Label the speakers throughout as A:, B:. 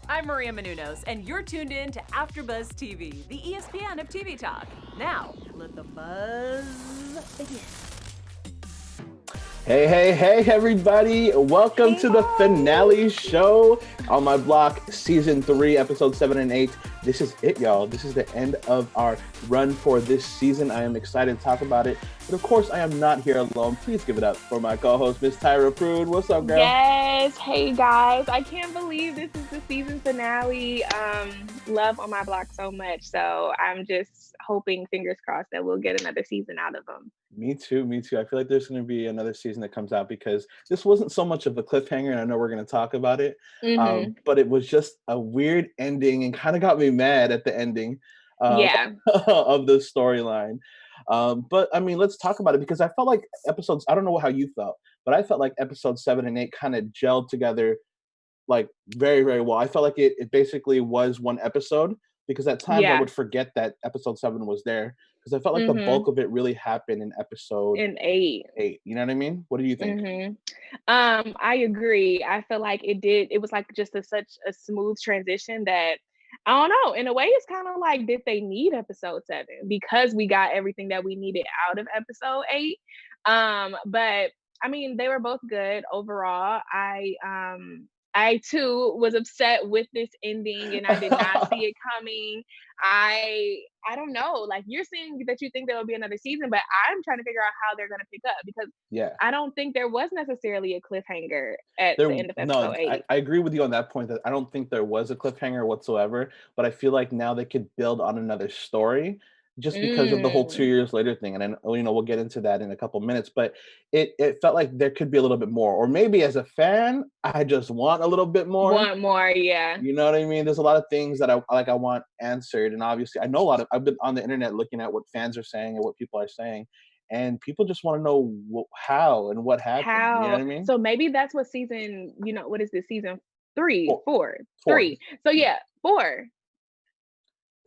A: I'm Maria Menounos, and you're tuned in to AfterBuzz TV, the ESPN of TV talk. Now, let the buzz begin.
B: Hey, everybody. Welcome to the finale show on my block, season 3, episode 7 and 8. This is it, y'all. This is the end of our run for this season. I am excited to talk about it. But of course, I am not here alone. Please give it up for my co-host, Miss Tyra Prude. What's up, girl?
C: Yes. Hey, guys. I can't believe this is the season finale. Love on my block so much. So I'm just hoping, fingers crossed, that we'll get another season out of them.
B: Me too. I feel like there's going to be another season that comes out because this wasn't so much of a cliffhanger, and I know we're going to talk about it.
C: Mm-hmm.
B: But it was just a weird ending and kind of got me mad at the ending
C: Yeah.
B: of the storyline. But I mean, let's talk about it because I felt like episodes, I don't know how you felt, but I felt like episodes 7 and 8 kind of gelled together like very, very well. I felt like it basically was one episode because at times I
C: Yeah.
B: would forget that episode 7 was there because I felt like the
C: Mm-hmm.
B: bulk of it really happened in episode
C: And 8.
B: 8. You know what I mean? What do you think?
C: Mm-hmm. I agree. I feel like it was like just such a smooth transition that I don't know. In a way, it's kind of like, did they need episode 7? Because we got everything that we needed out of episode 8. But I mean, they were both good overall. I too was upset with this ending and I did not see it coming. I don't know. Like, you're saying that you think there will be another season, but I'm trying to figure out how they're gonna pick up because
B: Yeah.
C: I don't think there was necessarily a cliffhanger at the end of
B: No,
C: episode
B: I
C: 8.
B: agree with you on that point that I don't think there was a cliffhanger whatsoever, but I feel like now they could build on another story just because of the whole 2
C: Mm.
B: years later thing. And then, we'll get into that in a couple minutes, but it felt like there could be a little bit more. Or maybe as a fan, I just want a little bit more.
C: Want more, yeah.
B: You know what I mean? There's a lot of things that I want answered, and obviously, I know a lot of. I've been on the internet looking at what fans are saying and what people are saying, and people just want to know how and what happened. You know what
C: How
B: I mean?
C: so maybe that's what season, what is this season? 3,
B: 4,
C: 4,
B: 4.
C: 3. So yeah, 4.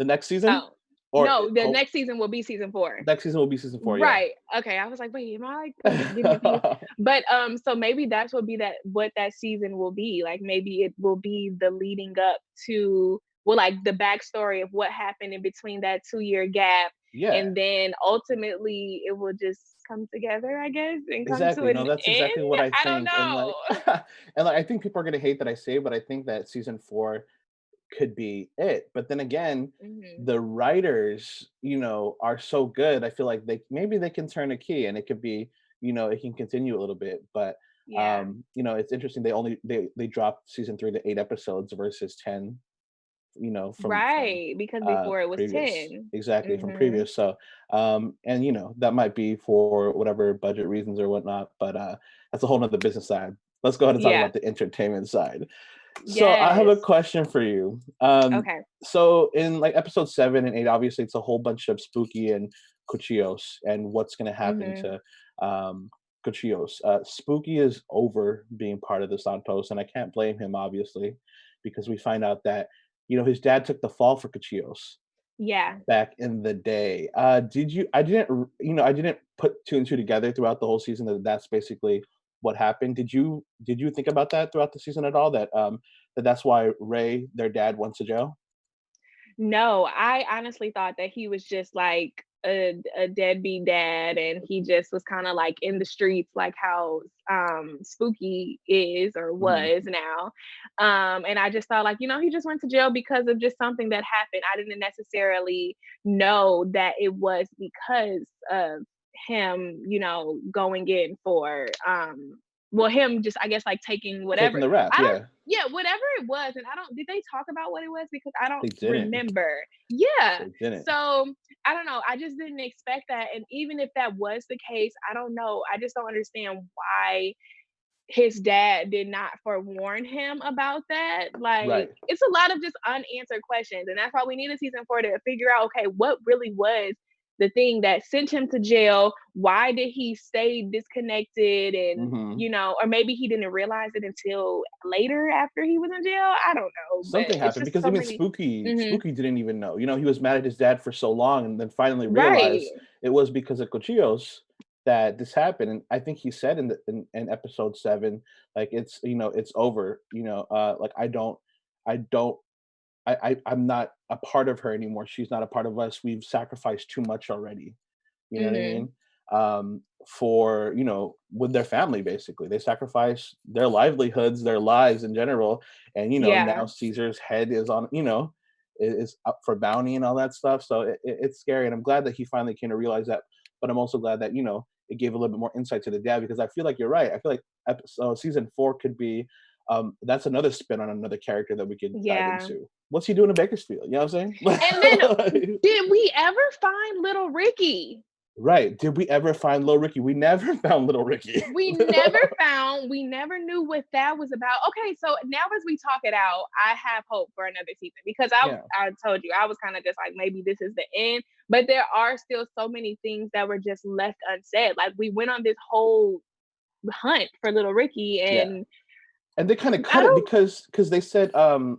B: The next season,
C: Oh.
B: or
C: No, the next season will be season 4.
B: next season will be season 4. Yeah.
C: Right. Okay. I was like, wait, am I like getting confused? But so maybe that's what that season will be. Like maybe it will be the leading up to, well, like the backstory of what happened in between that 2-year gap.
B: Yeah.
C: And then ultimately it will just come together, I guess, and come to
B: Exactly.
C: an
B: No, that's
C: end.
B: exactly what I
C: I don't
B: think, and
C: know.
B: I think people are gonna hate that I say, but I think that season 4 could be it. But then again,
C: Hmm.
B: the writers, are so good. I feel like they can turn a key and it could be, it can continue a little bit. But
C: Yeah.
B: it's interesting. They dropped season 3 to 8 episodes versus 10, from
C: Right. Because before it was
B: previous.
C: 10.
B: Exactly, from
C: Hmm.
B: previous. So and that might be for whatever budget reasons or whatnot, but that's a whole nother business side. Let's go ahead and talk
C: Yeah.
B: about the entertainment side. So I have a
C: Yes.
B: question for you.
C: Okay.
B: So in like episode 7 and 8, obviously it's a whole bunch of Spooky and Cuchillos and what's gonna happen
C: Hmm.
B: to Cuchillos. Spooky is over being part of the Santos, and I can't blame him obviously, because we find out that his dad took the fall for Cuchillos
C: Yeah.
B: back in the day. Did you? I didn't put two and two together throughout the whole season that that's basically what happened. Did you think about that throughout the season at all? That's why Ray, their dad, went to jail.
C: No, I honestly thought that he was just like a deadbeat dad and he just was kind of like in the streets like how Spooky is or
B: Hmm.
C: was now. And I just thought like, he just went to jail because of just something that happened. I didn't necessarily know that it was because of him, going in for well, him just, I guess, like taking
B: Taking
C: whatever.
B: the rap,
C: I don't,
B: yeah.
C: yeah, whatever it was. And I don't, did they talk about what it was? Because I don't
B: They didn't.
C: remember. Yeah.
B: They didn't.
C: So I don't know. I just didn't expect that. And even if that was the case, I don't know. I just don't understand why his dad did not forewarn him about that. Like,
B: Right.
C: it's a lot of just unanswered questions. And that's why we need a season 4 to figure out, okay, what really was the thing that sent him to jail? Why did he stay disconnected? And,
B: Hmm.
C: or maybe he didn't realize it until later after he was in jail. I don't know. But
B: Something
C: it's
B: happened
C: just
B: because
C: so
B: even
C: many. Hmm.
B: Spooky didn't even know. He was mad at his dad for so long, and then finally
C: Right.
B: realized it was because of Cuchillos that this happened. And I think he said in episode 7, like it's over. Like I don't I'm not a part of her anymore. She's not a part of us. We've sacrificed too much already. You know what I
C: Mhm.
B: mean? For, with their family, basically. They sacrifice their livelihoods, their lives in general. And,
C: Yeah.
B: now Caesar's head is on, is up for bounty and all that stuff. So it's scary. And I'm glad that he finally came to realize that. But I'm also glad that, it gave a little bit more insight to the dad, because I feel like you're right. I feel like season 4 could be, that's another spin on another character that we could dive
C: Yeah.
B: into. What's he doing in Bakersfield? You know what I'm
C: And then
B: saying?
C: did we ever find little Ricky?
B: Right. Did we ever find Little Ricky? We never found Little Ricky.
C: We never knew what that was about. Okay, so now as we talk it out, I have hope for another season, because
B: Yeah.
C: I told you I was kind of just like, maybe this is the end, but there are still so many things that were just left unsaid. Like, we went on this whole hunt for little Ricky,
B: Yeah.
C: and
B: And they kind of
C: I
B: cut it
C: don't
B: because they said,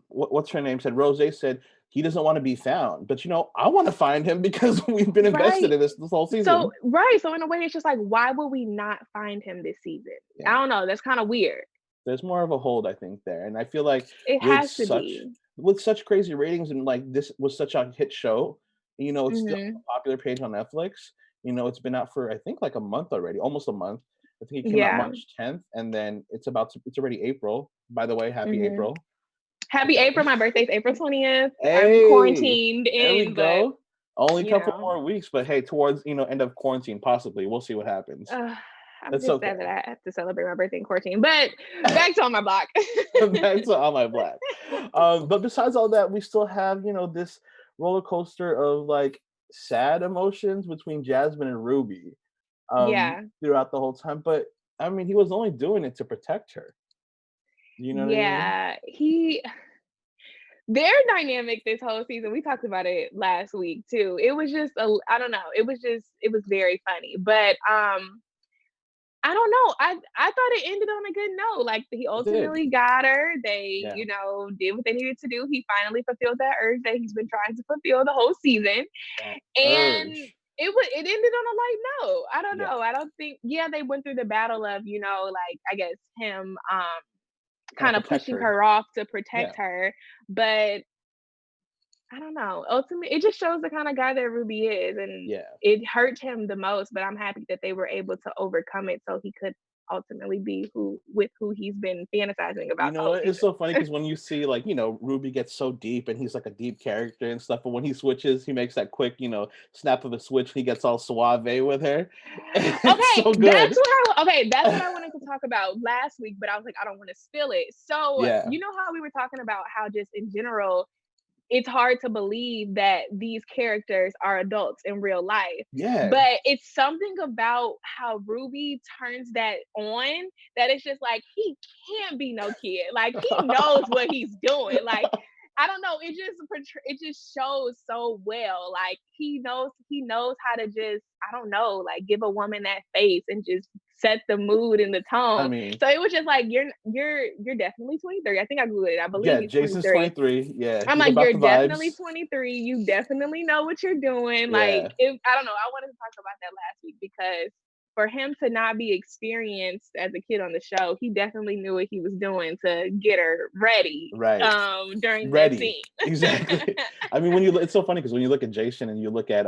B: what's her name said, Rose said he doesn't want to be found. But I want to find him because we've been invested
C: right.
B: in this whole
C: So
B: season.
C: right, so in a way it's just like, why would we not find him this season? I
B: Yeah.
C: don't know, that's kind of weird.
B: There's more of a hold, I think, there. And I feel like
C: It
B: with
C: has to
B: such
C: be.
B: with such crazy ratings, and like this was such a hit show, it's still
C: Mhm.
B: a popular page on Netflix. It's been out for I think like a month already, almost a month. I think it came out
C: Yeah.
B: March 10th, and then it's already April. By the way, happy
C: Mhm.
B: April.
C: Happy April. My birthday's April 20th. I'm
B: Hey,
C: quarantined
B: there we
C: in, but
B: go. Only a
C: you
B: couple
C: know,
B: more weeks, but hey, towards end of quarantine, possibly. We'll see what happens.
C: uh, I'm
B: It's
C: just sad that
B: okay.
C: I have to celebrate my birthday in quarantine. But back to On My Block.
B: Back to On My Black. But besides all that, we still have, this roller coaster of like sad emotions between Jasmine and Ruby
C: Yeah.
B: throughout the whole time. But I mean, he was only doing it to protect her. You know what I mean?
C: Yeah. Their dynamic this whole season, we talked about it last week too. It was just I don't know. It was very funny. But I don't know. I thought it ended on a good note. Like, he
B: It did.
C: ultimately got her. They,
B: Yeah.
C: did what they needed to do. He finally fulfilled that urge that he's been trying to fulfill the whole season.
B: That
C: And
B: urge.
C: it ended on a light note. I don't
B: Yeah.
C: know. I don't think, yeah, they went through the battle of, like, I guess him
B: Kind of
C: kind of
B: protect
C: pushing
B: her.
C: her off to
B: Yeah.
C: protect her. But I don't know. Ultimately, it just shows the kind of guy that Ruby is, and
B: Yeah.
C: it hurt him the most. But I'm happy that they were able to overcome it, so he could ultimately be who he's been fantasizing
B: You
C: about the
B: know
C: whole
B: what? It's
C: season.
B: so funny because when you see like, Ruby gets so deep and he's like a deep character and stuff, but when he switches, he makes that quick, snap of a switch, he gets all suave with her. It's
C: Okay,
B: so good.
C: that's what I wanted to talk about last week, but I was like, I don't want to spill it. So
B: Yeah.
C: you know how we were talking about how just in general it's hard to believe that these characters are adults in real life.
B: Yeah.
C: But it's something about how Ruby turns that on, that it's just like, he can't be no kid. Like, he knows what he's doing. Like, I don't know. It just shows so well. Like, he knows how to just, I don't know, like, give a woman that face and just set the mood and the
B: I
C: tone.
B: mean,
C: So it was just like, you're definitely 23. I think I googled it. I believe
B: yeah,
C: he's
B: Jason's
C: 23.
B: 23. Yeah,
C: I'm
B: he's
C: like,
B: about
C: you're
B: the
C: definitely
B: vibes.
C: 23. You definitely know what you're doing. Like,
B: Yeah.
C: I don't know. I wanted to talk about that last week, because for him to not be experienced as a kid on the show, he definitely knew what he was doing to get her ready
B: Right.
C: during that
B: Ready.
C: scene.
B: Exactly. I mean, it's so funny because when you look at Jason and you look at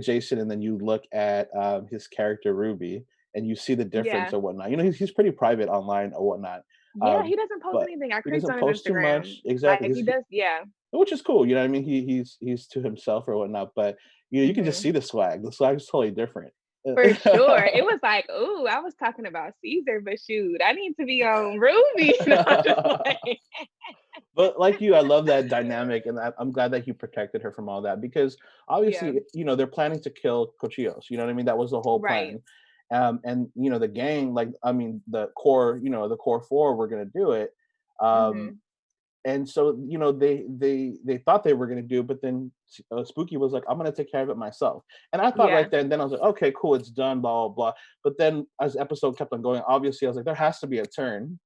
B: Jason and then you look at his character Ruby and you see the difference
C: Yeah.
B: or whatnot. He's pretty private online or whatnot.
C: Yeah,
B: Um,
C: he doesn't post
B: but
C: anything. I
B: he
C: creeped
B: doesn't
C: on his
B: post too
C: Instagram.
B: much. Exactly.
C: Like, he does, yeah.
B: Which is cool. You know what I mean? He's to himself or whatnot. But you can just
C: Hmm.
B: see the swag. The swag is totally different.
C: For sure. It was like, ooh, I was talking about Cesar, but shoot, I need to be on Ruby. I'm just like,
B: But like you, I love that dynamic, and I'm glad that he protected her from all that because
C: yeah,
B: obviously, they're planning to kill Cuchillos. You know what I mean? That was the whole
C: right.
B: plan. And the gang, like I mean, the core, the core four were gonna do it. Um,
C: Hmm.
B: and so they thought they were gonna do it, but then Spooky was like, "I'm gonna take care of it myself." And I thought
C: Yeah,
B: right then I was like, "Okay, cool, it's done." Blah blah blah. But then as the episode kept on going, obviously I was like, "There has to be a turn."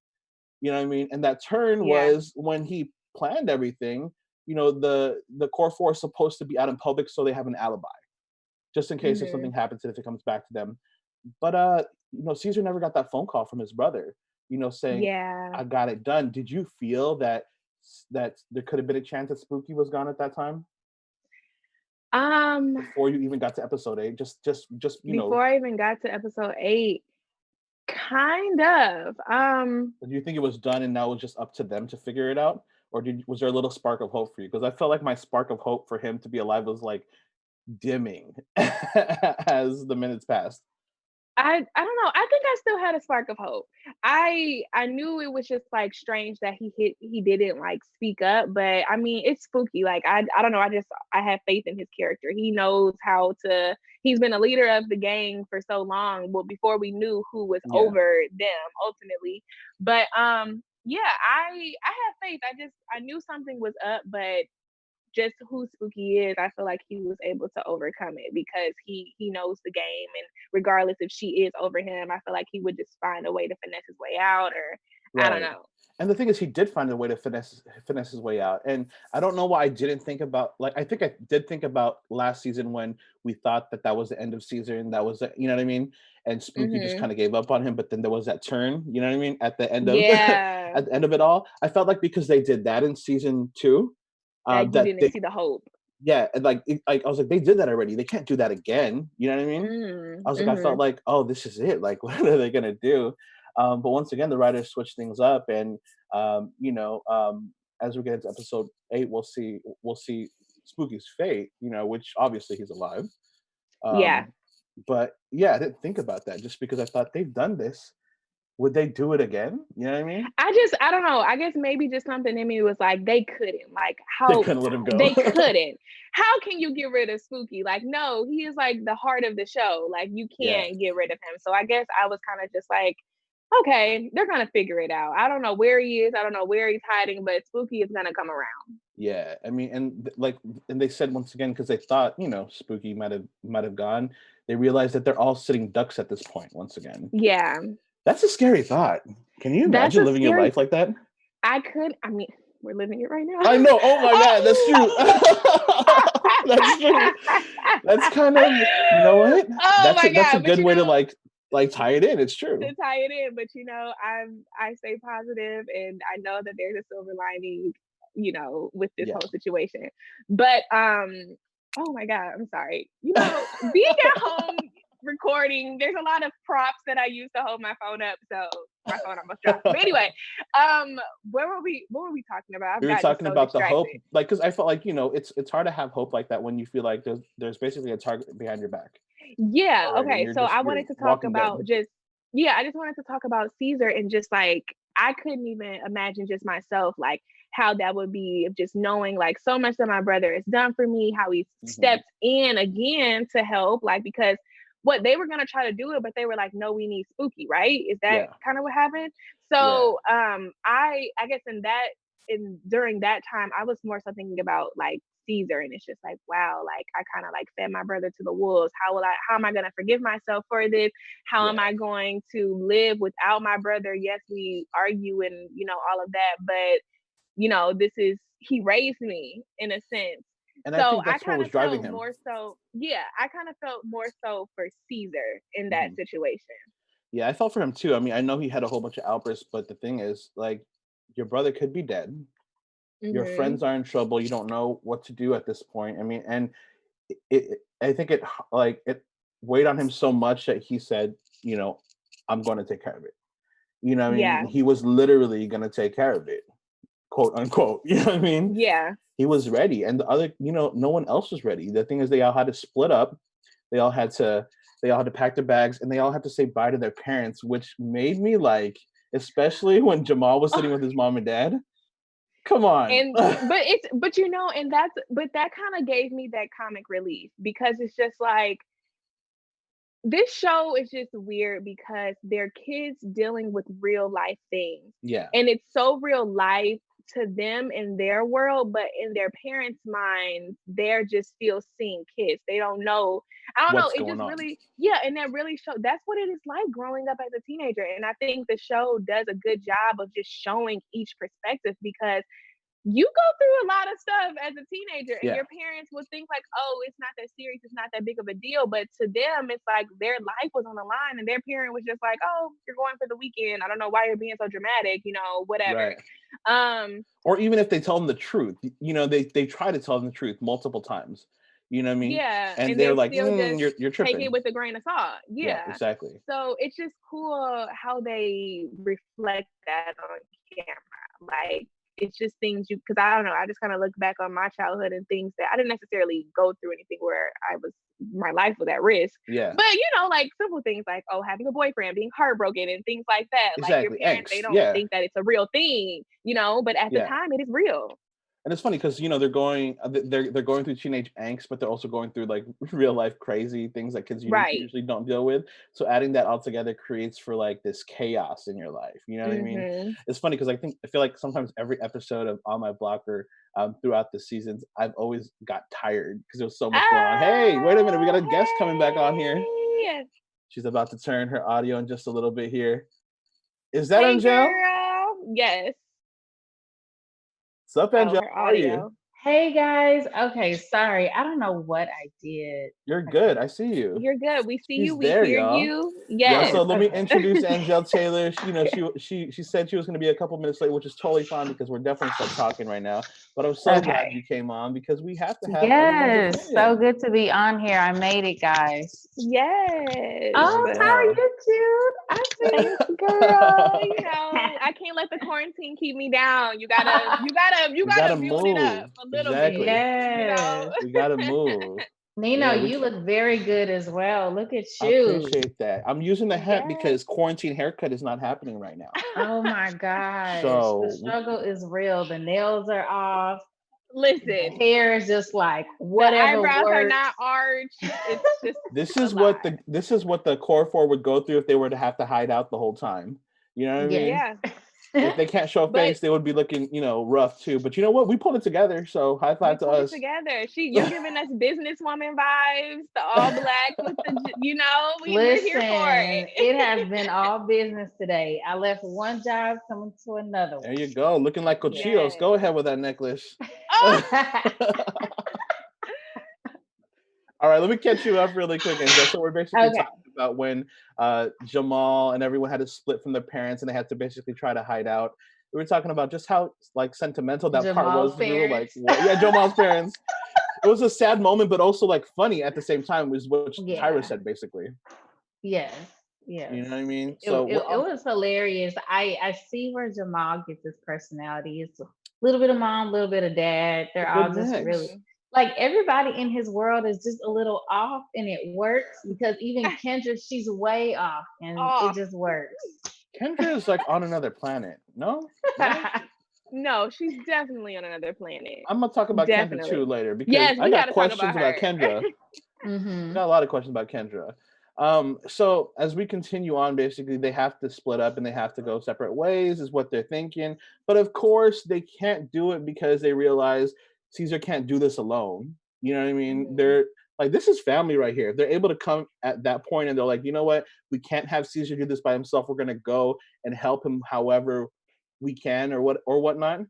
B: You know what I mean? And that turn
C: yeah.
B: was when he planned everything. The core four is supposed to be out in public so they have an alibi, just in case if
C: Hmm.
B: something happens and if it comes back to them. But Caesar never got that phone call from his brother, saying,
C: Yeah.
B: "I got it done." Did you feel that that there could have been a chance that Spooky was gone at that time
C: Um,
B: before you even got to episode 8? Just
C: before I even got to episode 8, kind of.
B: do you think it was done and now it was just up to them to figure it out, or was there a little spark of hope for you? Because I felt like my spark of hope for him to be alive was like dimming as the minutes passed.
C: I don't know. I think I still had a spark of hope. I knew it was just like strange that he didn't like speak up, but I mean it's spooky. Like I don't know. I have faith in his character. He knows how to. He's been a leader of the gang for so long. Well, before we knew who was
B: Yeah,
C: over them ultimately. But yeah, I have faith. I knew something was up, but just who Spooky is, I feel like he was able to overcome it because he knows the game, and regardless if she is over him, I feel like he would just find a way to finesse his way out, or I don't
B: right.
C: know.
B: And the thing is, he did find a way to finesse his way out. And I don't know why I didn't think about, like, I think I did think about last season when we thought that that was the end of Caesar and that was you know what I mean. And Spooky just
C: Mhm.
B: kind of gave up on him, but then there was that turn, you know what I mean, at the end of
C: Yeah,
B: at the end of it all. I felt like because they did that in season 2,
C: that you
B: that
C: didn't
B: they
C: see the hope.
B: yeah, and like I was like they did that already. They can't do that again. You know what I mean? I was like, I felt
C: Mhm.
B: like, oh, this is it. Like, what are they gonna do? But once again, the writers switched things up, and you know, as we get into episode 8, we'll see Spooky's fate. You know, which obviously he's alive.
C: Yeah.
B: Um, but yeah, I didn't think about that just because I thought they've done this. Would they do it again? You know what I mean?
C: I don't know. I guess maybe just something in me was like they couldn't. Like
B: They
C: how
B: couldn't let him go.
C: they couldn't. How can you get rid of Spooky? Like no, he is like the heart of the show. Like you
B: Yeah.
C: can't get rid of him. So I guess I was kind of just like, okay, they're gonna figure it out. I don't know where he is. I don't know where he's hiding, but Spooky is gonna come around.
B: Yeah, I mean, and they said once again because they thought Spooky might have gone. They realized that they're all sitting ducks at this point. Once again,
C: Yeah,
B: that's a scary thought. Can you
C: that's
B: imagine
C: a
B: living your
C: scary.
B: life like that?
C: I could. I mean, we're living it right now.
B: I know. Oh my God, that's true. That's true. That's kind of what?
C: Oh
B: That's
C: my
B: that's a
C: god! But
B: good way to like tie it in. It's true.
C: to tie it in, but I stay positive and I know that there's a silver lining, with this
B: Yeah.
C: whole situation. But oh my God, I'm sorry. Being at home recording, there's a lot of props that I use to hold my phone up, so my phone almost dropped. But anyway, um what were we talking about? I've
B: We were
C: gotten
B: talking
C: so
B: about the hope,
C: distracted.
B: like, because I felt like it's hard to have hope like that when you feel like there's basically a target behind your back
C: Yeah,
B: already, and
C: okay. So
B: you're
C: I wanted to talk
B: walking
C: about
B: dead.
C: just yeah, I just wanted to talk about Caesar and just like I couldn't even imagine just myself like how that would be of just knowing like so much that my brother has done for me, how he
B: Hmm.
C: stepped in again to help, like because what they were gonna try to do it, but they were like, no, we need Spooky, right? Is that
B: Yeah,
C: kind of what happened?
B: yeah,
C: So I guess in during that time I was more so thinking about like Caesar, and it's just like wow, like I kind of like fed my brother to the wolves. How am I going to forgive myself for this? How am
B: yeah.
C: I going to live without my brother? Yes, we argue and all of that, but this is he raised me in a sense.
B: And I
C: So
B: think
C: I
B: that's what
C: kind
B: was
C: of
B: driving
C: felt
B: him.
C: more so, yeah, I kind of felt more so for Caesar in that
B: Hmm.
C: situation.
B: Yeah, I felt for him too. I mean, I know he had a whole bunch of outbursts, but the thing is, like, your brother could be dead. Your
C: Mhm.
B: friends are in trouble. You don't know what to do at this point. I mean, and I think it weighed on him so much that he said, you know, I'm going to take care of it. You know what I mean?
C: Yeah.
B: He was literally going to take care of it, quote unquote. You know what I mean?
C: Yeah.
B: He was ready, and the other, no one else was ready. The thing is, they all had to split up. They all had to pack their bags, and they all had to say bye to their parents, which made me like, especially when Jamal was sitting with his mom and dad. Come on.
C: And but that kind of gave me that comic relief because it's just like this show is just weird because they're kids dealing with real life things,
B: Yeah.
C: and it's so real life to them in their world, but in their parents' minds they're just still seeing kids. They don't know. I don't know,
B: What's
C: it
B: going
C: just
B: on?
C: really, yeah, and that really show that's what it is like growing up as a teenager, and I think the show does a good job of just showing each perspective because you go through a lot of stuff as a teenager, and
B: Yeah.
C: your parents would think like, oh, it's not that serious, it's not that big of a deal. But to them, it's like their life was on the line, and their parent was just like, oh, you're going for the weekend. I don't know why you're being so dramatic, whatever.
B: Right. Or even if they tell them the truth, they try to tell them the truth multiple times. You know what I mean?
C: Yeah,
B: And
C: and
B: they're
C: they
B: like,
C: still just
B: you're
C: take
B: tripping.
C: it with a grain of salt.
B: Yeah,
C: Yeah.
B: exactly.
C: So it's just cool how they reflect that on camera. Like, it's just things because I don't know, I just kind of look back on my childhood and things that I didn't necessarily go through anything where my life was at risk.
B: Yeah.
C: But like simple things like, oh, having a boyfriend, being heartbroken and things like that.
B: Exactly.
C: Like your parents,
B: Angst.
C: they don't think that it's a real thing, but at the time it is real.
B: And it's funny because they're going through teenage angst, but they're also going through like real life crazy things that kids usually don't deal with. So adding that all together creates for like this chaos in your life. You know what I mean? It's funny because I feel like sometimes every episode of On My Blocker throughout the seasons, I've always got tired because there was so much going on. Hey, wait a minute, we got a guest coming back on here. She's about to turn her audio in just a little bit here. Is that Angele?
C: Girl. Yes.
B: What's up, Angele? How are you?
D: Hey guys. Okay, sorry. I don't know what I did.
B: You're good. I see you.
C: You're good. We see you. We
B: there,
C: hear
B: y'all.
C: you. Yes.
B: So let me introduce Angele Taylor. She said she was going to be a couple minutes late, which is totally fine because we're definitely still talking right now. But I'm so glad you came on because we have to have.
D: Yes, so good to be on here. I made it, guys.
C: Yes.
D: Oh, how are you, cute? I see.
C: Thanks, girl. I can't let the quarantine keep me down. You gotta build it up a little bit.
D: Yes.
B: We gotta move.
D: Nino, you look very good as well. Look at you.
B: I appreciate that. I'm using the hat because quarantine haircut is not happening right now.
D: Oh my gosh.
B: So
D: the struggle is real. The nails are off.
C: Listen,
D: the hair is just like whatever.
C: The eyebrows
D: works.
C: are not arched. It's just
B: this is what the core four would go through if they were to have to hide out the whole time. You know what I mean?
C: Yeah.
B: If they can't show face, they would be looking, rough too. But you know what? We pulled it together. So high five to us.
C: Together. You're giving us businesswoman vibes, the all black with the, we're here for it.
D: It has been all business today. I left one job coming to another one.
B: There you go. Looking like Cuchillos. Yes. Go ahead with that necklace. All right, let me catch you up really quick. And so we're basically talking about when Jamal and everyone had to split from their parents and they had to basically try to hide out. We were talking about just how like sentimental that part was. We were like, Jamal's parents. It was a sad moment, but also like funny at the same time, was what Tyra said basically.
D: Yes. Yeah.
B: You know what I mean?
D: So it was hilarious. I see where Jamal gets his personality. It's a little bit of mom, a little bit of dad. They're all just really like everybody in his world is just a little off, and it works because even Kendra, she's way off, and it just works.
B: Kendra is like on another planet. No?
C: No, she's definitely on another planet.
B: I'm gonna talk about Kendra too later because I got questions about Kendra. Got a lot of questions about Kendra. So as we continue on, basically they have to split up and they have to go separate ways is what they're thinking. But of course they can't do it because they realize Cesar can't do this alone. You know what I mean? They're like, this is family right here. If they're able to come at that point and they're like, you know what? We can't have Cesar do this by himself. We're going to go and help him however we can or whatnot.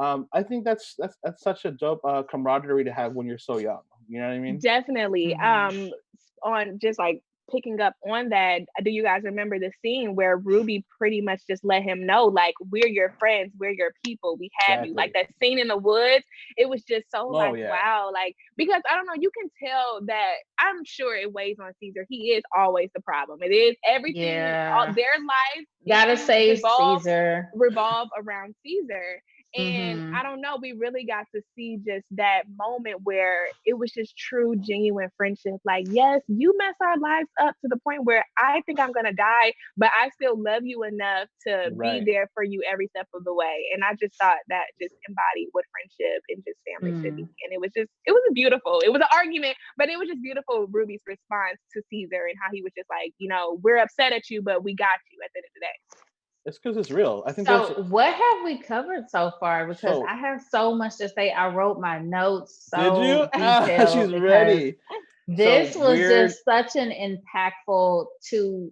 B: I think that's such a dope camaraderie to have when you're so young. You know what I mean?
C: Definitely. On just like picking up on that, do you guys remember the scene where Ruby pretty much just let him know, like, we're your friends, we're your people, we have you. Like that scene in the woods, it was just so wow, like, because I don't know, you can tell that, I'm sure it weighs on Cesar. He is always the problem. It is everything, all, their life
D: gotta save Cesar,
C: revolve around Cesar. And I don't know, we really got to see just that moment where it was just true, genuine friendship. Like, yes, you mess our lives up to the point where I think I'm going to die, but I still love you enough to be there for you every step of the way. And I just thought that just embodied what friendship and just family should be. And it was beautiful. It was an argument, but it was just beautiful. Ruby's response to Cesar and how he was just like, we're upset at you, but we got you at the end of the day.
B: It's because it's real. I think.
D: So, what have we covered so far? Because I have so much to say. I wrote my notes. So
B: did you?
D: Detailed
B: She's ready.
D: This was just such an impactful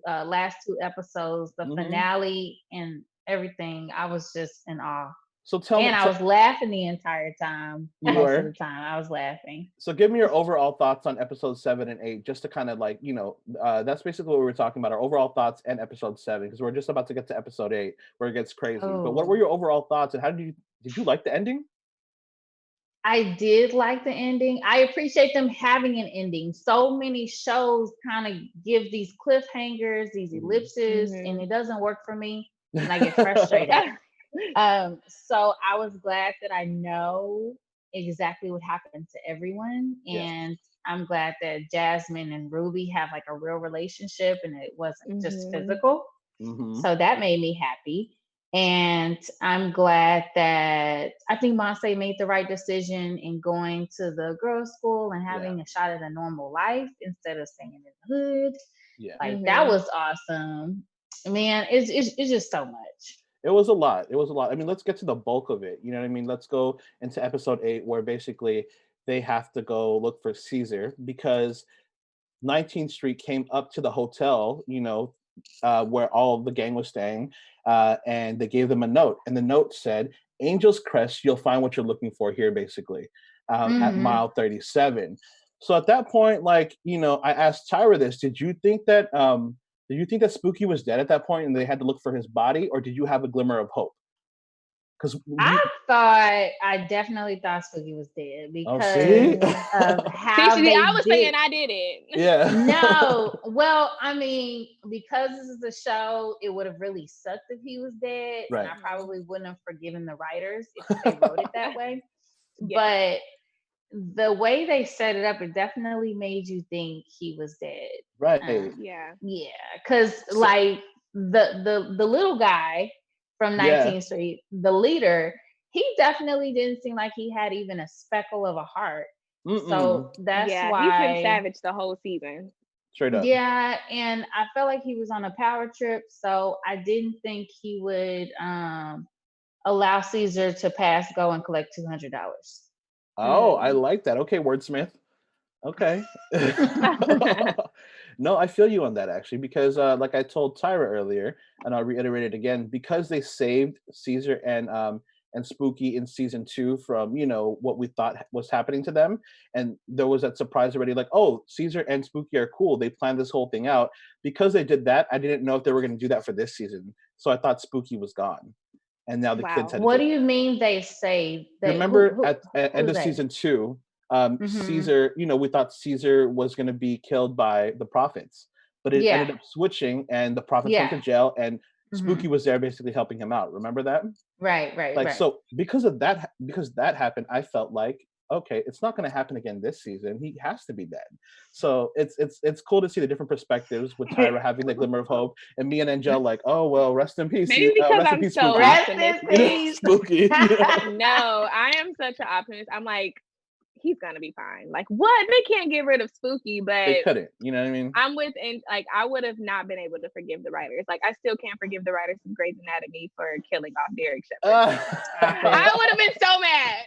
D: last two episodes. The finale and everything. I was just in awe.
B: So tell me,
D: And I was laughing the entire time.
B: You
D: Most
B: were?
D: of the time, I was laughing.
B: So give me your overall thoughts on episode 7 and 8, just to kind of like, that's basically what we were talking about, our overall thoughts and episode 7, because we're just about to get to episode 8 where it gets crazy. But what were
D: Oh,
B: your overall thoughts, and did you like the ending?
D: I did like the ending. I appreciate them having an ending. So many shows kind of give these cliffhangers, these ellipses, and it doesn't work for me, and I get frustrated. So I was glad that I know exactly what happened to everyone,
B: Yes.
D: and I'm glad that Jasmine and Ruby have like a real relationship, and it wasn't just physical. So that made me happy. And I'm glad that I think Monsee made the right decision in going to the girls' school and having a shot at a normal life instead of staying in the hood.
B: Yeah.
D: Like that was awesome. Man, it's just so much.
B: It was a lot. I mean, let's get to the bulk of it. You know what I mean? Let's go into episode 8, where basically they have to go look for Cesar because 19th Street came up to the hotel, where all the gang was staying, and they gave them a note. And the note said, Angel's Crest, you'll find what you're looking for here, basically, at mile 37. So at that point, like, I asked Tyra this, did you think that Spooky was dead at that point and they had to look for his body, or did you have a glimmer of hope? Because
D: I definitely thought Spooky was dead because of how
C: I was saying I didn't.
B: Yeah.
D: No, well, I mean, because this is a show, it would have really sucked if he was dead,
B: Right.
D: and I probably wouldn't have forgiven the writers if they wrote it that way. But the way they set it up, it definitely made you think he was dead.
B: Right.
D: Yeah, because like the little guy from 19th Street, the leader, he definitely didn't seem like he had even a speckle of a heart. So that's why
C: he's been savage the whole season.
B: Straight up.
D: Yeah, and I felt like he was on a power trip, so I didn't think he would allow Cesar to pass go and collect $200.
B: Oh, I like that. Okay, wordsmith. Okay. No, I feel you on that actually, because like I told Tyra earlier, and I'll reiterate it again, because they saved Cesar and Spooky in season 2 from what we thought was happening to them, and there was that surprise already, like, oh, Cesar and Spooky are cool. They planned this whole thing out. Because they did that, I didn't know if they were going to do that for this season, so I thought Spooky was gone, and now the kids had.
D: What do you mean they saved?
B: Remember at end of season 2. Cesar, we thought Cesar was going to be killed by the prophets, but it ended up switching, and the prophets went to jail, and Spooky was there basically helping him out. Remember that?
D: Right.
B: So because that happened, I felt like, okay, it's not going to happen again this season. He has to be dead. So it's cool to see the different perspectives with Tyra having the glimmer of hope, and me and Angele like, oh well, rest in peace.
C: Maybe because I'm so optimistic.
B: Spooky.
C: No, I am such an optimist. I'm like, he's gonna be fine. Like, what? They can't get rid of Spooky, but
B: they couldn't. You know what I mean?
C: I'm with, and like, I would have not been able to forgive the writers. Like, I still can't forgive the writers of Grey's Anatomy for killing off Derek Shepherd. I would have been so mad.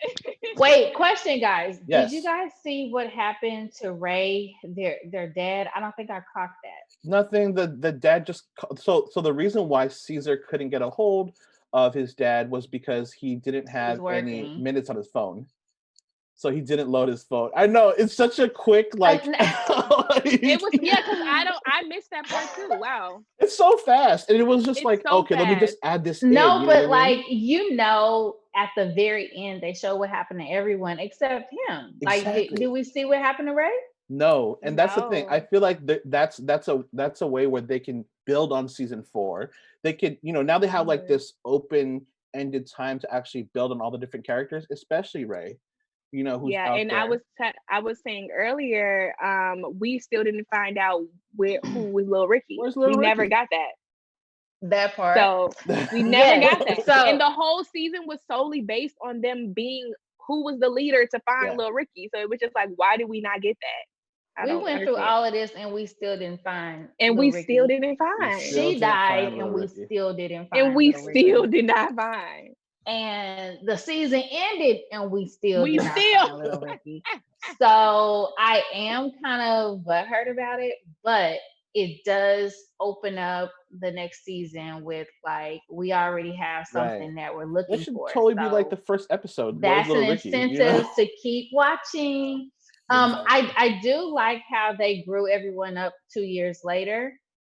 D: Wait, question, guys.
B: Yes.
D: Did you guys see what happened to Ray, their dad? I don't think I caught that.
B: Nothing. The dad just so the reason why Cesar couldn't get a hold of his dad was because he didn't have any minutes on his phone. So he didn't load his phone. I know, it's such a quick like.
C: It was because I missed that part too. Wow.
B: It's so fast, and it was just like,
C: so
B: okay,
C: fast.
B: let me just add this.
D: No, but like at the very end, they show what happened to everyone except him. Like, did we see what happened to Ray?
B: No, and that's the thing. I feel like that's a way where they can build on season 4. They could, now they have like this open-ended time to actually build on all the different characters, especially Ray. Who's out
C: and
B: there.
C: I was saying earlier, we still didn't find out who was Lil Ricky.
B: Where's Lil
C: Ricky?
B: Never
C: got
D: that part.
C: So we never got that. So, and the whole season was solely based on them being who was the leader to find Lil Ricky. So it was just like, why did we not get that?
D: We went through all of this and we still didn't find.
C: And we still didn't find.
D: She died and we still didn't find.
C: And we still did not find.
D: And the season ended and we still did not find Little Ricky. So I am kind of butthurt about it, but it does open up the next season with like we already have
B: Right.
D: something that we're
B: That
D: looking
B: should
D: for.
B: totally be like
D: So
B: the first episode. Where's
D: that's an
B: little Ricky? You know?
D: incentive to keep watching.
B: Exactly.
D: I do like how they grew everyone up 2 years later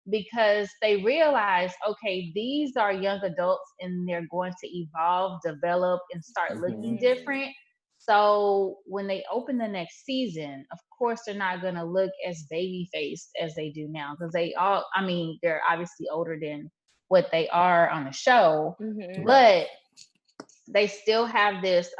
D: because they realized, okay, these are young adults and they're going to evolve, develop, and start looking
B: Mhm.
D: different. So when they open the next season, of course they're not going to look as baby faced as they do now because they all, I mean, they're obviously older than what they are on the show,
C: Mm-hmm.
B: Right.
D: but they still have this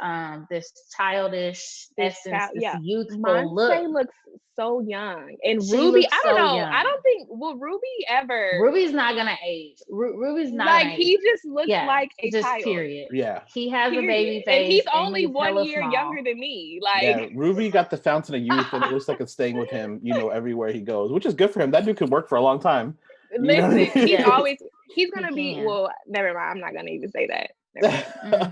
D: childish
C: This
D: essence,
C: child,
D: this
C: yeah.
D: youthful look.
C: Monsee looks so young, and
D: She
C: Ruby.
D: looks
C: I don't
D: so
C: know. I
D: young.
C: don't think will Ruby ever.
D: Ruby's not gonna age. Ruby's not
C: Like
D: gonna age.
C: he just looks
D: Yeah,
C: like a
D: just
C: child.
D: period.
B: Yeah.
D: He has a
C: Period.
D: baby
C: And he's
D: face and
C: only
D: he's
C: one
D: hella
C: year
D: small.
C: younger than me. Like,
B: Yeah. Ruby got the fountain of youth, and it looks like it's staying with him, everywhere he goes, which is good for him. That dude could work for a long time. You know what
C: listen,
B: I mean?
D: Yes,
C: he's
D: he
C: gonna be.
D: can.
C: Well, never mind. I'm not gonna even say that. Never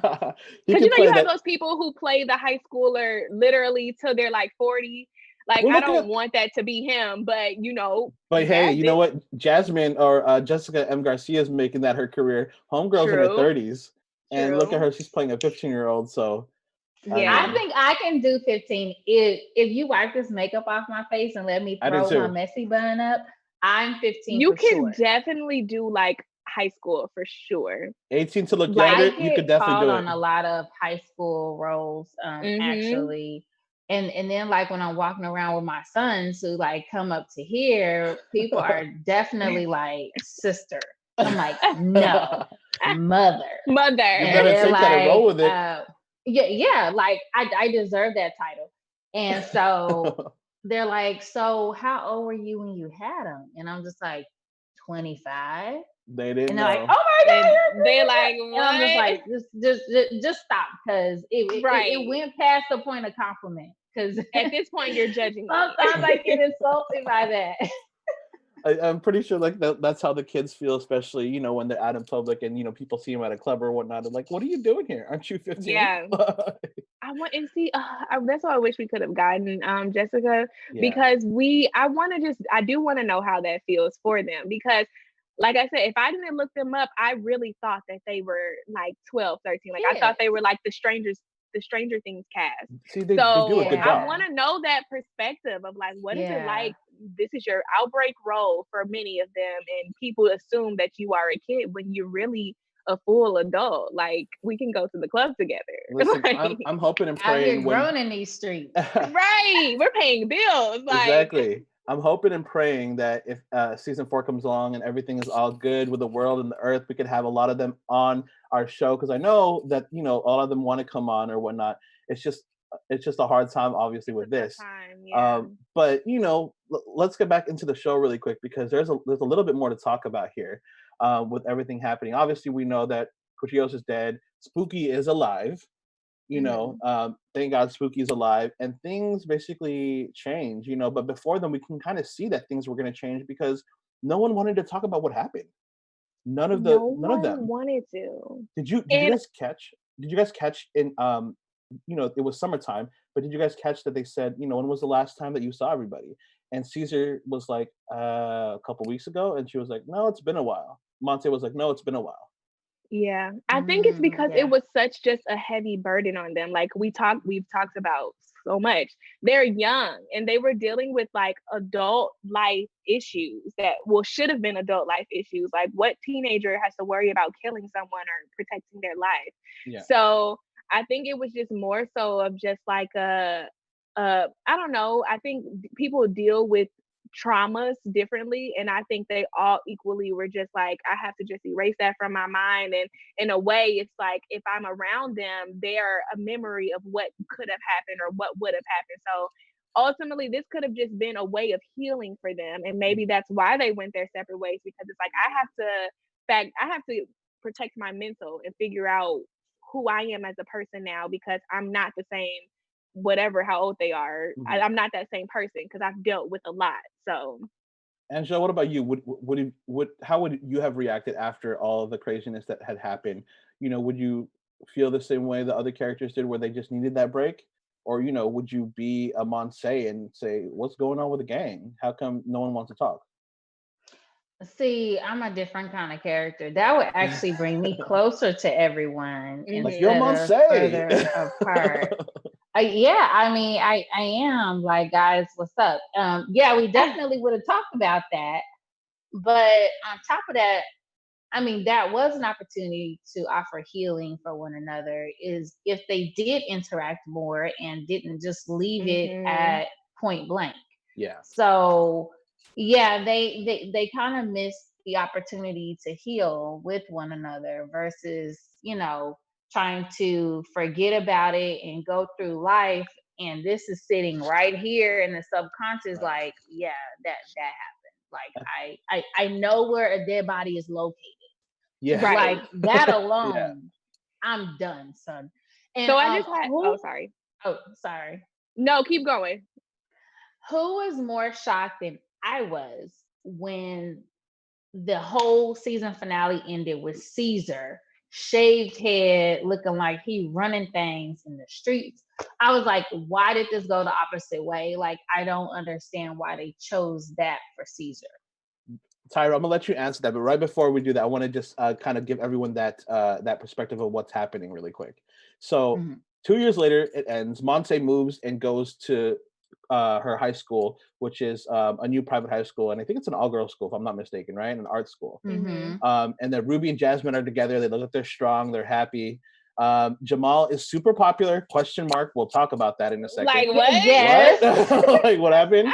C: mind.
B: He
C: Because
B: could play
C: you have
B: that.
C: those people who play the high schooler literally till they're like 40. Like,
B: Well,
C: I
B: look
C: don't
B: at.
C: want that to be him, but
B: But
C: he
B: hey,
C: has
B: you know
C: it.
B: what? Jasmine or Jessica M. Garcia is making that her career. Homegirl's in her
C: True.
B: 30s, and look at
C: True.
B: her. She's playing a 15-year-old. So I
C: Yeah.
D: I
B: mean,
D: think I can do 15 if you wipe this makeup off my face and let me
B: I do
D: throw my
B: too.
D: messy bun up. I'm 15
C: You
D: for
C: can
D: sure.
C: definitely do like high school for sure.
B: 18 to look
C: Like,
D: I
B: younger, you
D: get
B: could definitely
D: called
B: do
D: on
B: it.
D: a lot of high school roles,
C: mm-hmm.
D: actually. And then like when I'm walking around with my sons who like come up to here, people are definitely like sister. I'm like, no, mother.
C: Mother.
B: You
D: And
B: better
D: they're
B: take that and
D: like,
B: roll with it.
D: yeah, like I deserve that title. And so they're like, so how old were you when you had them? And I'm just like, 25.
B: They didn't
D: And they're like,
B: know.
D: "Oh my god,
C: And
D: you're
C: they're
D: good."
C: like,
D: And I'm just
C: what?
D: like, just stop, because it
C: Right.
D: went past the point of compliment. Because
C: At this point, you're judging me.
D: sometimes I get insulted by that.
B: I'm pretty sure like that's how the kids feel, especially when they're out in public and people see them at a club or whatnot. They're like, "What are you doing here? Aren't you 15?"
C: Yeah. I want and see. That's why I wish we could have gotten Jessica,
B: Yeah.
C: because I do want to know how that feels for them, because like I said, if I didn't look them up, I really thought that they were like 12, 13. Like I thought they
D: Kids.
C: were like the Stranger Things cast.
B: See, they do a
C: So
B: good
C: I
B: job.
C: want
D: Yeah.
C: to know that perspective of like, what is it
D: Yeah.
C: like? This is your outbreak role for many of them, and people assume that you are a kid when you're really a full adult. Like we can go to the club together.
B: Listen,
C: Like,
B: I'm hoping and
D: Out here
B: praying when
D: grown in these streets.
C: right, we're paying bills. Like,
B: exactly. I'm hoping and praying that if season 4 comes along and everything is all good with the world and the earth, we could have a lot of them on our show, because I know that a lot of them want to come on or whatnot. It's just a hard time, obviously, with
C: it's a tough
B: this.
C: time. Yeah.
B: But let's get back into the show really quick, because there's a little bit more to talk about here, with everything happening. Obviously, we know that Cuchillos is dead. Spooky is alive.
C: Mhm.
B: Thank God Spooky's alive, and things basically change. But before then, we can kind of see that things were going to change because no one wanted to talk about what happened.
C: No
B: None of
C: one
B: them.
C: wanted to.
B: Did you
C: And
B: guys catch? Did you guys catch in it was summertime, but did you guys catch that they said, when was the last time that you saw everybody? And Caesar was like, a couple weeks ago, and she was like, no, it's been a while. Monsee was like, no, it's been a while.
C: yeah, I think it's because it
D: Yeah.
C: was such just a heavy burden on them. Like we've talked about so much. They're young and they were dealing with like adult life issues that should have been adult life issues. Like what teenager has to worry about killing someone or protecting their life?
B: Yeah.
C: So I think it was just more so of just like I don't know. I think people deal with traumas differently, and I think they all equally were just like, I have to just erase that from my mind. And in a way, it's like if I'm around them, they're a memory of what could have happened or what would have happened. So ultimately this could have just been a way of healing for them, and maybe that's why they went their separate ways, because it's like I have to protect my mental and figure out who I am as a person now, because I'm not the same, whatever how old they are.
B: Mhm.
C: I'm not that same person because I've dealt with a lot. So
B: Angela, what about you? How would you have reacted after all of the craziness that had happened? Would you feel the same way the other characters did, where they just needed that break, or would you be a Monsee and say, "What's going on with the gang? How come no one wants to talk?"
D: See, I'm a different kind of character. That would actually bring me closer to everyone
B: Like you're
D: instead of
B: Monsee.
D: further apart. Yeah, I mean, I am like, guys, what's up? Yeah, we definitely would have talked about that. But on top of that, I mean, that was an opportunity to offer healing for one another. Is if they did interact more and didn't just leave it at point blank.
B: Yeah.
D: So yeah, they kind of missed the opportunity to heal with one another versus, trying to forget about it and go through life. And this is sitting right here in the subconscious,
B: Right.
D: like, yeah, that happened. Like I know where a dead body is located.
B: Yeah.
C: Right.
D: Like that alone,
B: Yeah.
D: I'm done, son. And
C: So I just had. Oh, sorry.
D: Oh, sorry.
C: No, keep going.
D: Who was more shocked than I was when the whole season finale ended with Cesar, shaved head, looking like he running things in the streets? I was like, why did this go the opposite way? Like, I don't understand why they chose that for Cesar.
B: Tyra, I'm gonna let you answer that, but right before we do that, I want to just kind of give everyone that perspective of what's happening really quick. So 2 years later, it ends. Monsee moves and goes to her high school, which is a new private high school, and I think it's an all-girls school, if I'm not mistaken, right? An art school. And then Ruby and Jasmine are together. They look like they're strong. They're happy. Jamal is super popular. Question mark. We'll talk about that in a second.
C: Like what?
D: Yes.
B: What? Like what happened?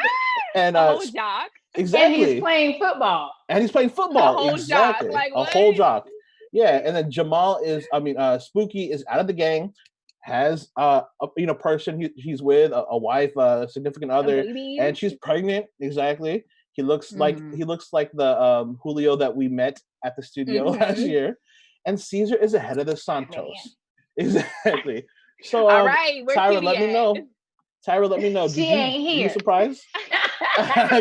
B: And
C: a whole jock.
B: Exactly.
D: And he's playing football.
B: A
C: whole
B: exactly.
C: jock. Like
B: a
C: what?
B: whole jock. Yeah. And then Jamal Spooky is out of the gang, has a person he's with, a wife, a significant other, and she's pregnant. Exactly. He looks like the Julio that we met at the studio last year. And Cesar is ahead of the Santos. Exactly. So
C: all right,
B: Tyra, let me know. Tyra, let me know.
D: She ain't here.
B: Were you surprised?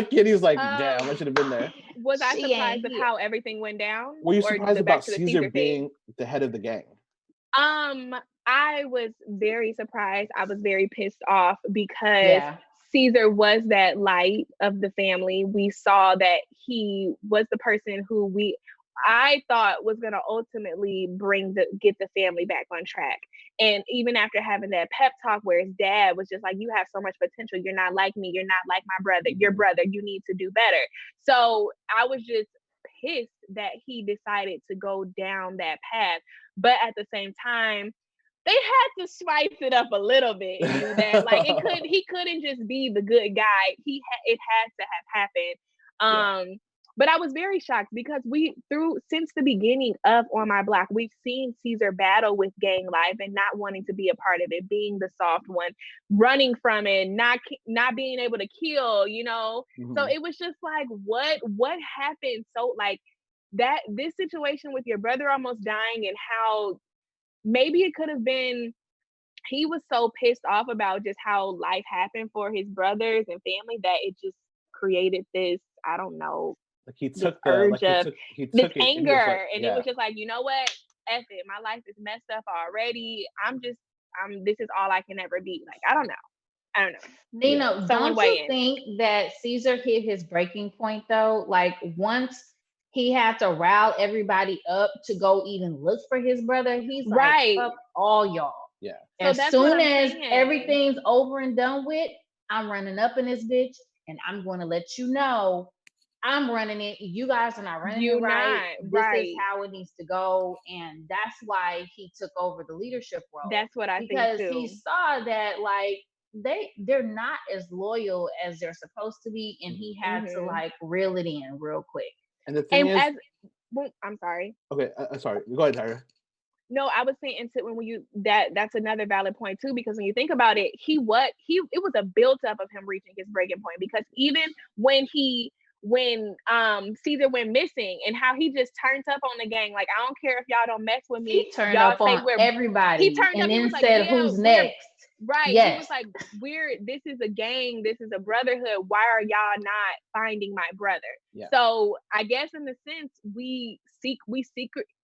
B: Kitty's like, damn, I should have been there.
C: Was I surprised of how everything went down?
B: Were you surprised about Cesar being
C: thing?
B: the head of the gang?
C: I was very surprised. I was very pissed off because Cesar was that light of the family. We saw that he was the person who I thought was going to ultimately get the family back on track. And even after having that pep talk where his dad was just like, you have so much potential. You're not like me. You're not like my brother. Your brother, you need to do better. So I was just pissed that he decided to go down that path. But at the same time, they had to spice it up a little bit and do that. Like he couldn't just be the good guy. It had to have happened. But I was very shocked because since the beginning of On My Block, we've seen Cesar battle with gang life and not wanting to be a part of it, being the soft one, running from it, not being able to kill, So it was just like, what happened? So like this situation with your brother almost dying and how maybe it could have been he was so pissed off about just how life happened for his brothers and family that it just created this, I don't know,
B: like he took the
C: urge of this anger,
B: and
C: it was just like, you know what, F it, my life is messed up already. This is all I can ever be. Like, I don't know.
D: Nino, don't you think that Cesar hit his breaking point though? Like once he had to rile everybody up to go even look for his brother, he's like, fuck all y'all.
B: Yeah.
D: As soon as everything's over and done with, I'm running up in this bitch and I'm going to let you know I'm running it. You guys are not running it right. This is how it needs to go. And that's why he took over the leadership role.
C: That's what I think too.
D: Because he saw that like they're not as loyal as they're supposed to be. And he had to like reel it in real quick.
B: And the thing is,
C: I'm sorry.
B: Okay, sorry. Go ahead, Tyra.
C: No, I was saying that's another valid point too, because when you think about it, it was a built up of him reaching his breaking point, because even when Cesar went missing and how he just turned up on the gang, like, I don't care if y'all don't mess with me.
D: He turned up on everybody.
C: He turned up
D: and then said, who's next?
C: Right. Yes. He was like, this is a gang, this is a brotherhood. Why are y'all not finding my brother? Yeah. So I guess in the sense we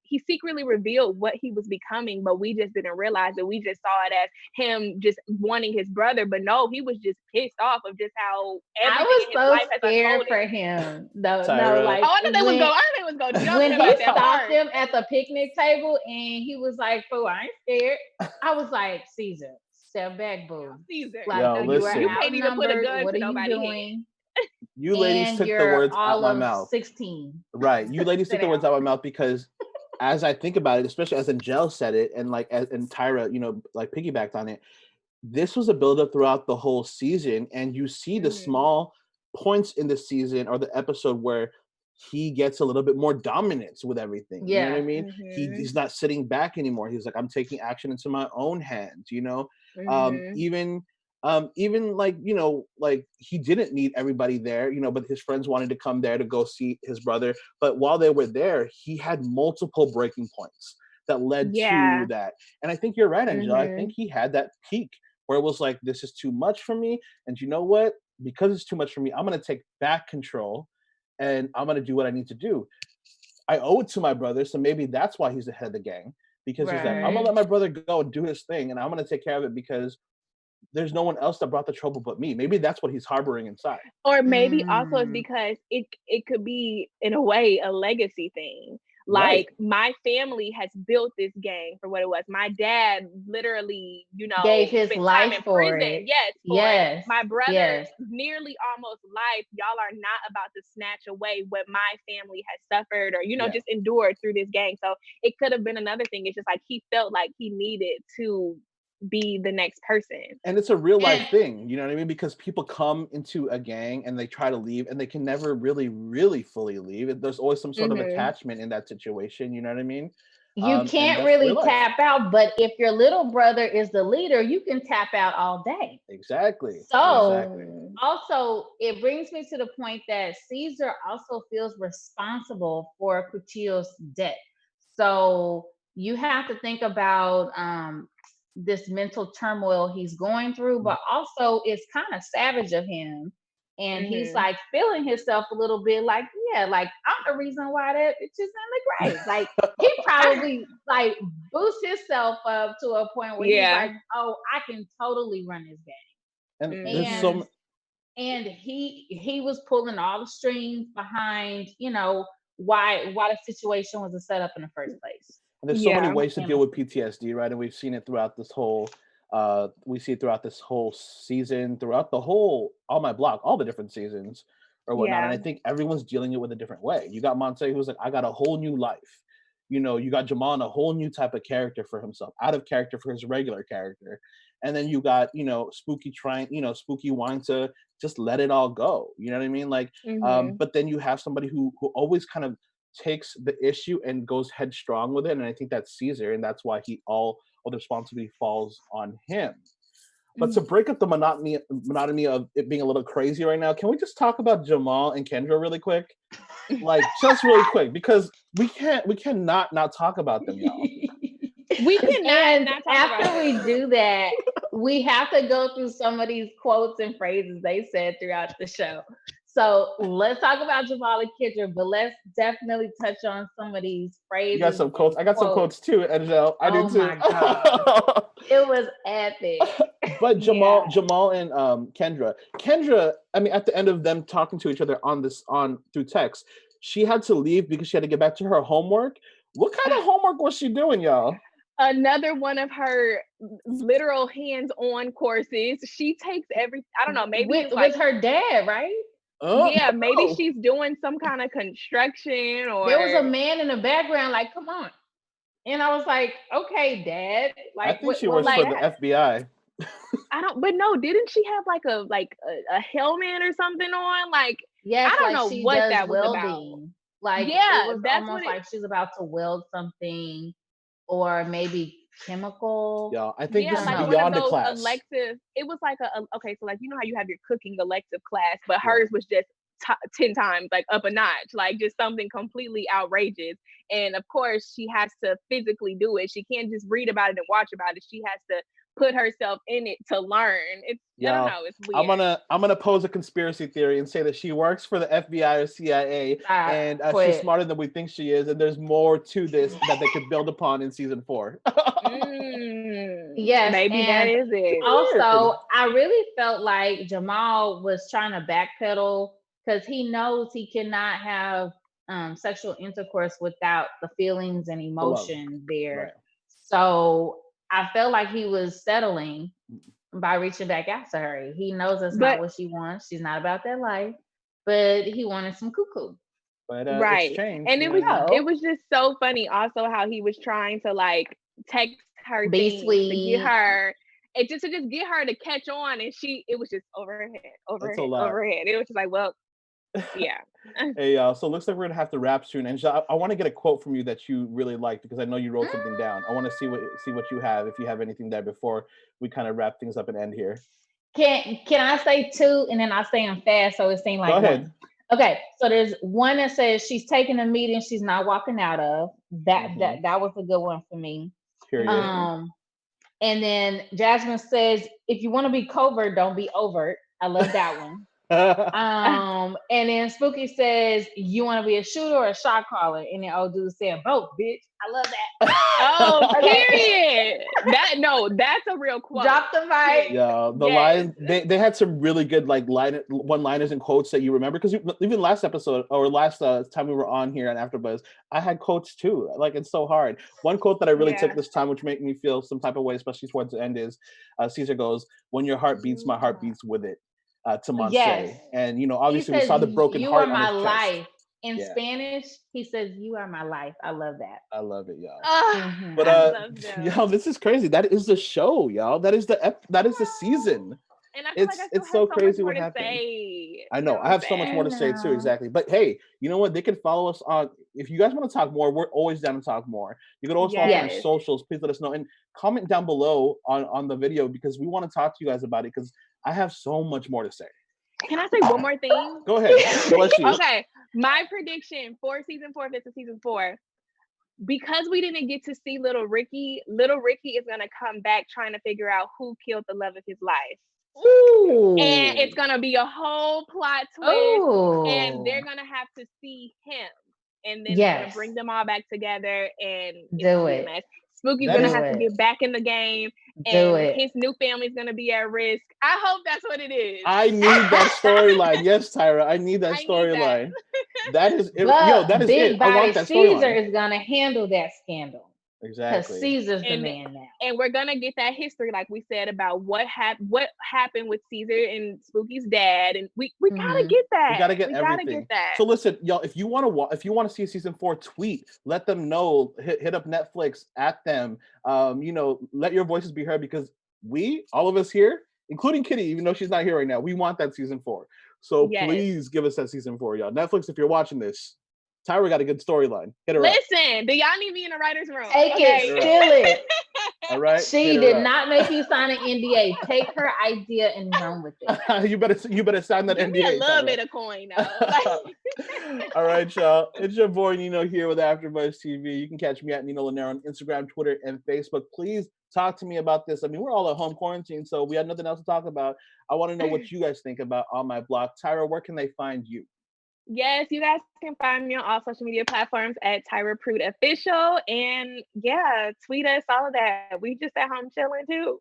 C: he secretly revealed what he was becoming, but we just didn't realize it. We just saw it as him just wanting his brother, but no, he was just pissed off of just how everything
D: I
C: in his
D: was
C: life
D: so
C: has
D: scared
C: unfolded.
D: for him. No,
B: Tyra.
D: like
C: I knew they was gonna jump
D: when
C: him
D: he
C: at that
D: stopped
C: part.
D: him at the picnic table and he was like, "Fool, I ain't scared." I was like, "Caesar, step back, boo.
C: Caesar,
D: Like
B: Yo,
D: you are
B: listen.
C: you can't even put a
D: outnumbered.
C: gun
D: What
C: to
D: are you
C: nobody's head.
D: doing?"
B: You ladies
D: And
B: took the
D: you're
B: words out
D: all
B: my
D: of
B: mouth.
D: 16.
B: Right. You ladies
D: Sit
B: took the words
D: down.
B: out my mouth because as I think about it, especially as Angele said it, and and Tyra, like piggybacked on it, this was a buildup throughout the whole season, and you see the small points in the season or the episode where he gets a little bit more dominance with everything. You know what I mean? He's not sitting back anymore. He's like, I'm taking action into my own hands. Even like like he didn't need everybody there, but his friends wanted to come there to go see his brother. But while they were there, he had multiple breaking points that led to that. And I think you're right, Angela. I think he had that peak where it was like, this is too much for me. And you know what? Because it's too much for me, I'm going to take back control and I'm going to do what I need to do. I owe it to my brother. So maybe that's why he's the head of the gang, because he's like, I'm going to let my brother go and do his thing. And I'm going to take care of it because there's no one else that brought the trouble but me. Maybe that's what he's harboring inside.
C: Or maybe also it's because it could be, in a way, a legacy thing. Like, my family has built this gang for what it was. My dad literally,
D: gave his
C: spent
D: life
C: time in
D: for
C: prison.
D: it.
C: Yes,
D: Yes.
C: my brother,
D: Yes.
C: nearly almost life. Y'all are not about to snatch away what my family has suffered or, just endured through this gang. So it could have been another thing. It's just like he felt like he needed to be the next person.
B: And it's a real life thing, you know what I mean? Because people come into a gang and they try to leave and they can never really, really fully leave. There's always some sort of attachment in that situation, you know what I mean?
D: You can't really tap out, but if your little brother is the leader, you can tap out all day.
B: Exactly.
D: So also it brings me to the point that Cesar also feels responsible for Cuchillos' death. So you have to think about this mental turmoil he's going through, but also it's kind of savage of him. And he's like feeling himself a little bit like, like I'm the reason why that bitch is in the grave. Like he probably like boosts himself up to a point where he's like, oh, I can totally run this game. And he was pulling all the strings behind, why the situation was a setup in the first place.
B: And there's so many ways to deal with PTSD, right? And we've seen it throughout this whole season, throughout the whole All My Block, all the different seasons or whatnot. And I think everyone's dealing it with a different way. You got Monsee, who's like, I got a whole new life. You got Jamal, a whole new type of character for himself, out of character for his regular character. And then you got, Spooky wanting to just let it all go. You know what I mean? Like, but then you have somebody who always kind of takes the issue and goes headstrong with it. And I think that's Cesar. And that's why all the responsibility falls on him. But to break up the monotony of it being a little crazy right now, can we just talk about Jamal and Kendra really quick? Like, just really quick, because we cannot not talk about them, y'all.
C: We cannot not talk
D: after
C: about
D: we do that, we have to go through some of these quotes and phrases they said throughout the show. So let's talk about Jamal and Kendra, but let's definitely touch on some of these phrases.
B: You got some quotes. I got some quotes too, Angele. I do too.
D: Oh my God. It was epic.
B: But Jamal and Kendra, I mean, at the end of them talking to each other through text, she had to leave because she had to get back to her homework. What kind of homework was she doing, y'all?
C: Another one of her literal hands-on courses. She takes I don't know, maybe
D: with her dad, right?
C: Maybe she's doing some kind of construction or
D: there was a man in the background like, come on. And I was like, okay, Dad. Like,
B: I think she works for the FBI.
C: But no, didn't she have like a helmet or something on? Like,
D: yes,
C: I don't know what that was about.
D: Like, it was almost like she's about to weld something, or maybe chemical.
B: Yeah, I think this is
C: like
B: beyond
C: one of
B: a class.
C: Elective. It was like okay, so like how you have your cooking elective class, but hers was just 10 times like up a notch, like just something completely outrageous. And of course she has to physically do it. She can't just read about it and watch about it. She has to put herself in it to learn. It's I don't know. It's weird.
B: I'm gonna pose a conspiracy theory and say that she works for the FBI or CIA, and she's smarter than we think she is, and there's more to this that they could build upon in season 4.
D: Yes,
C: maybe that is it.
D: Also, I really felt like Jamal was trying to backpedal because he knows he cannot have sexual intercourse without the feelings and emotion there. Right. So I felt like he was settling by reaching back out to her. He knows that's not what she wants. She's not about that life, but he wanted some cuckoo.
B: But
C: right,
B: it's changed,
C: and it was just so funny. Also, how he was trying to like text her,
D: be sweet,
C: to get her, and just to get her to catch on, and it was just overhead. It was just like, well, yeah.
B: Hey, y'all. So it looks like we're gonna have to wrap soon. And I want to get a quote from you that you really liked because I know you wrote something down. I want to see what you have, if you have anything there before we kind of wrap things up and end here.
D: Can I say 2 and then I'll say them fast so it seems like
B: Go ahead.
D: 1? Okay, so there's one that says she's taking a meeting she's not walking out of. That was a good one for me.
B: Period.
D: And then Jasmine says, if you want to be covert, don't be overt. I love that one. And then Spooky says, you want to be a shooter or a shot caller? And then old dude said, both, bitch. I love that.
C: Oh, period. That's a real quote.
D: Drop the mic.
B: Yeah, the line. They had some really good like one-liners and quotes that you remember, because even last episode or last time we were on here on AfterBuzz, I had quotes too. Like, it's so hard. One quote that I really took this time, which made me feel some type of way, especially towards the end, is Cesar goes, "When your heart beats, my heart beats with it." To Monsee. Yes. And obviously we saw the broken heart.
D: You are my life. In
B: Yeah.
D: Spanish, he says, "You are my life." I love that.
B: I love it, y'all. But y'all, this is crazy. That is the show, y'all. That is the season.
C: And I feel
B: it's so crazy what happened. I know. I have so much more to say too. Exactly. But hey, you know what? They can follow us on. If you guys want to talk more, we're always down to talk more. You can always follow us on socials. Please let us know and comment down below on the video, because we want to talk to you guys about it. Because I have so much more to say.
C: Can I say one more thing?
B: Go ahead. Bless you.
C: Okay. My prediction for season 4, if it's a season 4, because we didn't get to see little Ricky is going to come back trying to figure out who killed the love of his life.
D: Ooh.
C: And it's going to be a whole plot twist. And they're going to have to see him. And then they're going to bring them all back together and
D: do it.
C: Spooky's going to have to get back in the game. And his new family's going to be at risk. I hope that's what it is.
B: I need that storyline. Yes, Tyra. I need that storyline. That is it. That is
D: Big
B: it.
D: Body
B: I want that
D: Cesar
B: storyline.
D: is going to handle that scandal.
B: Exactly.
D: Because Cesar's the man now.
C: And we're going to get that history, like we said, about what happened with Cesar and Spooky's dad. And we got to get that.
B: We got to get everything. So listen, y'all, if you want to see season 4, tweet, let them know, hit up Netflix at them. Let your voices be heard, because all of us here, including Kitty, even though she's not here right now, we want that season 4. So please give us that season 4, y'all. Netflix, if you're watching this, Tyra got a good storyline. Hit her
C: Listen,
B: up.
C: do y'all need me in the writer's room?
D: Take it, steal it.
B: All right.
D: She did not make you sign an NDA. Take her idea and run with it.
B: You better sign that
C: Give
B: NDA.
C: Me a little bit of coin, though.
B: All right, y'all. It's your boy Nino here with AfterBuzz TV. You can catch me at Nino Llanera on Instagram, Twitter, and Facebook. Please talk to me about this. I mean, we're all at home quarantine, so we had nothing else to talk about. I want to know what you guys think about On My Block. Tyra, where can they find you?
C: Yes, you guys can find me on all social media platforms at Tyra Prude Official. And tweet us, all of that. We just at home chilling too.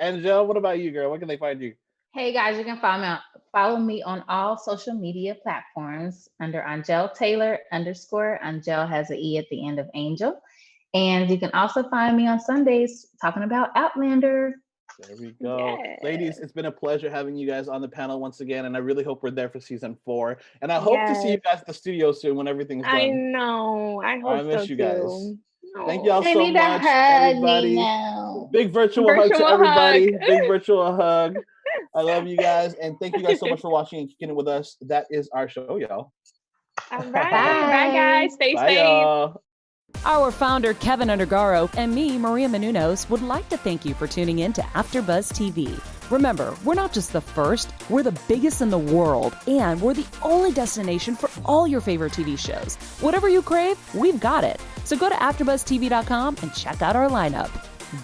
B: Angele, what about you, girl? Where can they find you?
D: Hey guys, you can follow me on all social media platforms under Angele Taylor _ Angele has an E at the end of Angel. And you can also find me on Sundays talking about Outlander.
B: There we go. Yes. Ladies, it's been a pleasure having you guys on the panel once again, and I really hope we're there for season 4. And I hope to see you guys at the studio soon when everything's done.
C: I know. I hope
B: I miss you guys.
C: No.
B: Thank y'all so much, everybody. Big virtual hug to everybody. Big virtual hug. I love you guys, and thank you guys so much for watching and kicking it with us. That is our show, y'all.
C: All right. Bye, guys. Stay safe.
B: Y'all.
A: Our founder, Kevin Undergaro, and me, Maria Menounos, would like to thank you for tuning in to AfterBuzz TV. Remember, we're not just the first, we're the biggest in the world, and we're the only destination for all your favorite TV shows. Whatever you crave, we've got it. So go to AfterBuzzTV.com and check out our lineup.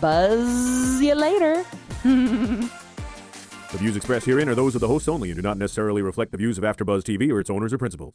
A: Buzz you later.
E: The views expressed herein are those of the hosts only and do not necessarily reflect the views of AfterBuzz TV or its owners or principals.